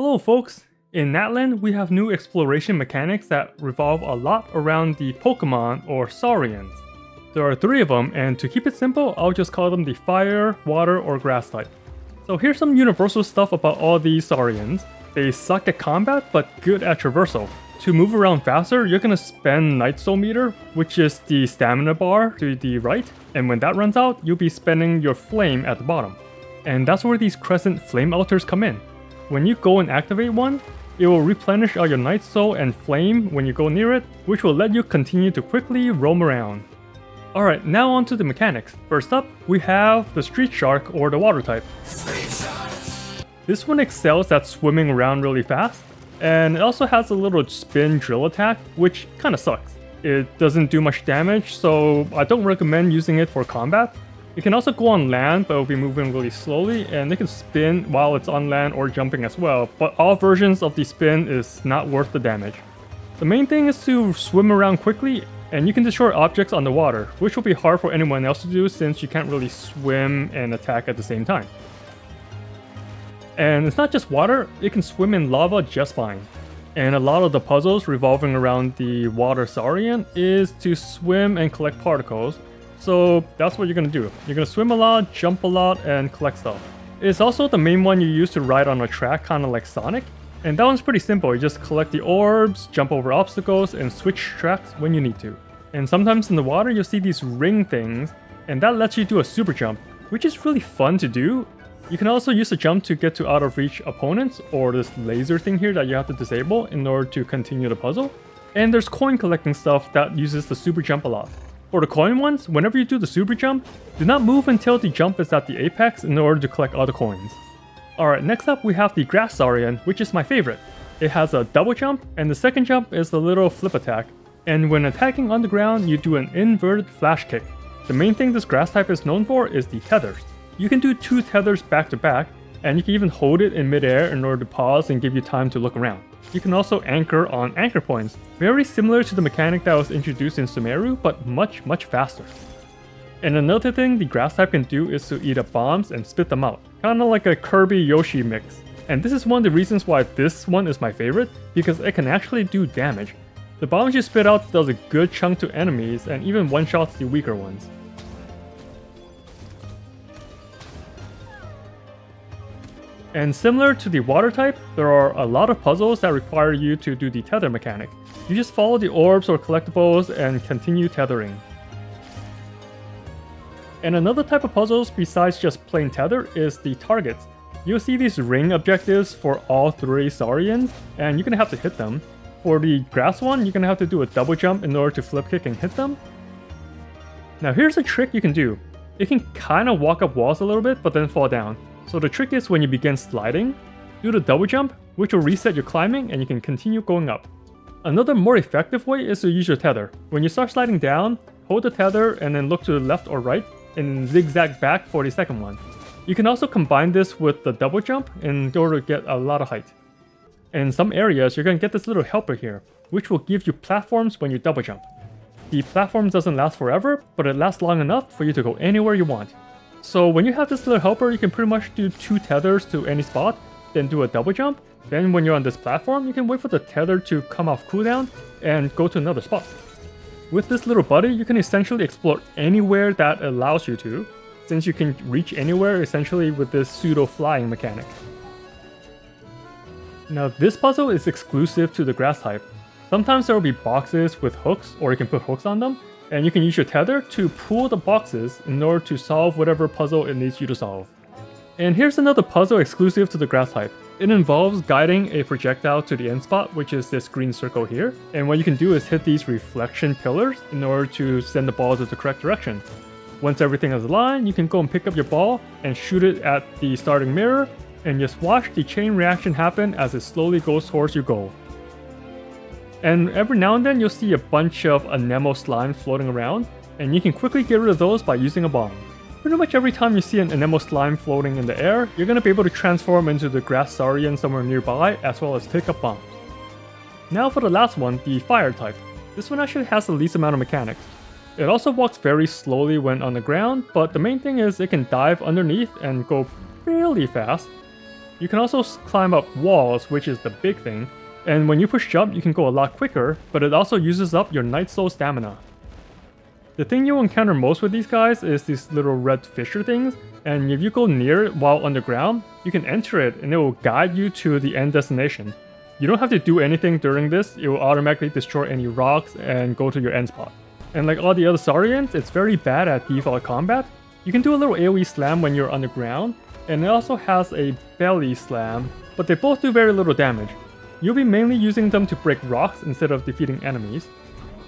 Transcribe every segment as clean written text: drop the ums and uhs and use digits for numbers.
Hello folks! In natlan, we have new exploration mechanics that revolve a lot around the Pokemon or Saurians. There are 3 of them, and to keep it simple, I'll just call them the Fire, Water, or Grass type. So here's some universal stuff about all these Saurians. They suck at combat, but good at traversal. To move around faster, you're gonna spend Night Soul Meter, which is the stamina bar to the right, and when that runs out, you'll be spending your Flame at the bottom. And that's where these Crescent Flame Altars come in. When you go and activate one, it will replenish all your Night Soul and Flame when you go near it, which will let you continue to quickly roam around. Alright, now on to the mechanics. First up, we have the Street Shark or the Water type. This one excels at swimming around really fast, and it also has a little spin drill attack, which kinda sucks. It doesn't do much damage, so I don't recommend using it for combat. It can also go on land, but it will be moving really slowly, and it can spin while it's on land or jumping as well, but all versions of the spin is not worth the damage. The main thing is to swim around quickly, and you can destroy objects on the water, which will be hard for anyone else to do since you can't really swim and attack at the same time. And it's not just water, it can swim in lava just fine. And a lot of the puzzles revolving around the water Saurian is to swim and collect particles. So that's what you're gonna do. You're gonna swim a lot, jump a lot, and collect stuff. It's also the main one you use to ride on a track, kinda like Sonic. And that one's pretty simple. You just collect the orbs, jump over obstacles, and switch tracks when you need to. And sometimes in the water, you'll see these ring things, and that lets you do a super jump, which is really fun to do. You can also use the jump to get to out of reach opponents, or this laser thing here that you have to disable in order to continue the puzzle. And there's coin collecting stuff that uses the super jump a lot. For the coin ones, whenever you do the super jump, do not move until the jump is at the apex in order to collect all the coins. Alright, next up we have the Grass Saurian, which is my favorite. It has a double jump, and the second jump is the little flip attack. And when attacking on the ground, you do an inverted flash kick. The main thing this grass type is known for is the tethers. You can do 2 tethers back to back, and you can even hold it in midair in order to pause and give you time to look around. You can also anchor on anchor points, very similar to the mechanic that was introduced in Sumeru, but much faster. And another thing the grass type can do is to eat up bombs and spit them out, kinda like a Kirby Yoshi mix. And this is one of the reasons why this one is my favorite, because it can actually do damage. The bombs you spit out does a good chunk to enemies and even one-shots the weaker ones. And similar to the water type, there are a lot of puzzles that require you to do the tether mechanic. You just follow the orbs or collectibles and continue tethering. And another type of puzzles besides just plain tether is the targets. You'll see these ring objectives for all 3 Saurians, and you're gonna have to hit them. For the grass one, you're gonna have to do a double jump in order to flip kick and hit them. Now here's a trick you can do. It can kinda walk up walls a little bit, but then fall down. So the trick is when you begin sliding, do the double jump, which will reset your climbing and you can continue going up. Another more effective way is to use your tether. When you start sliding down, hold the tether and then look to the left or right and zigzag back for the second one. You can also combine this with the double jump in order to get a lot of height. In some areas, you're going to get this little helper here, which will give you platforms when you double jump. The platform doesn't last forever, but it lasts long enough for you to go anywhere you want. So when you have this little helper, you can pretty much do 2 tethers to any spot, then do a double jump. Then when you're on this platform, you can wait for the tether to come off cooldown and go to another spot. With this little buddy, you can essentially explore anywhere that allows you to, since you can reach anywhere essentially with this pseudo flying mechanic. Now this puzzle is exclusive to the grass type. Sometimes there will be boxes with hooks, or you can put hooks on them. And you can use your tether to pull the boxes in order to solve whatever puzzle it needs you to solve. And here's another puzzle exclusive to the grass type. It involves guiding a projectile to the end spot, which is this green circle here. And what you can do is hit these reflection pillars in order to send the ball to the correct direction. Once everything is aligned, you can go and pick up your ball and shoot it at the starting mirror, and just watch the chain reaction happen as it slowly goes towards your goal. And every now and then you'll see a bunch of Anemo slime floating around, and you can quickly get rid of those by using a bomb. Pretty much every time you see an Anemo slime floating in the air, you're going to be able to transform into the Grass Saurian somewhere nearby, as well as pick up bombs. Now for the last one, the Fire type. This one actually has the least amount of mechanics. It also walks very slowly when on the ground, but the main thing is it can dive underneath and go fairly fast. You can also climb up walls, which is the big thing, and when you push jump, you can go a lot quicker, but it also uses up your Night Soul stamina. The thing you'll encounter most with these guys is these little red fissure things, and if you go near it while underground, you can enter it and it will guide you to the end destination. You don't have to do anything during this, it will automatically destroy any rocks and go to your end spot. And like all the other Saurians, it's very bad at default combat. You can do a little AoE slam when you're underground, and it also has a belly slam, but they both do very little damage. You'll be mainly using them to break rocks instead of defeating enemies.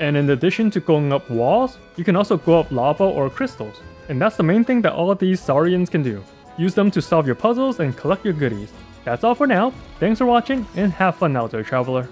And in addition to going up walls, you can also go up lava or crystals. And that's the main thing that all of these Saurians can do. Use them to solve your puzzles and collect your goodies. That's all for now. Thanks for watching and have fun out there, traveler.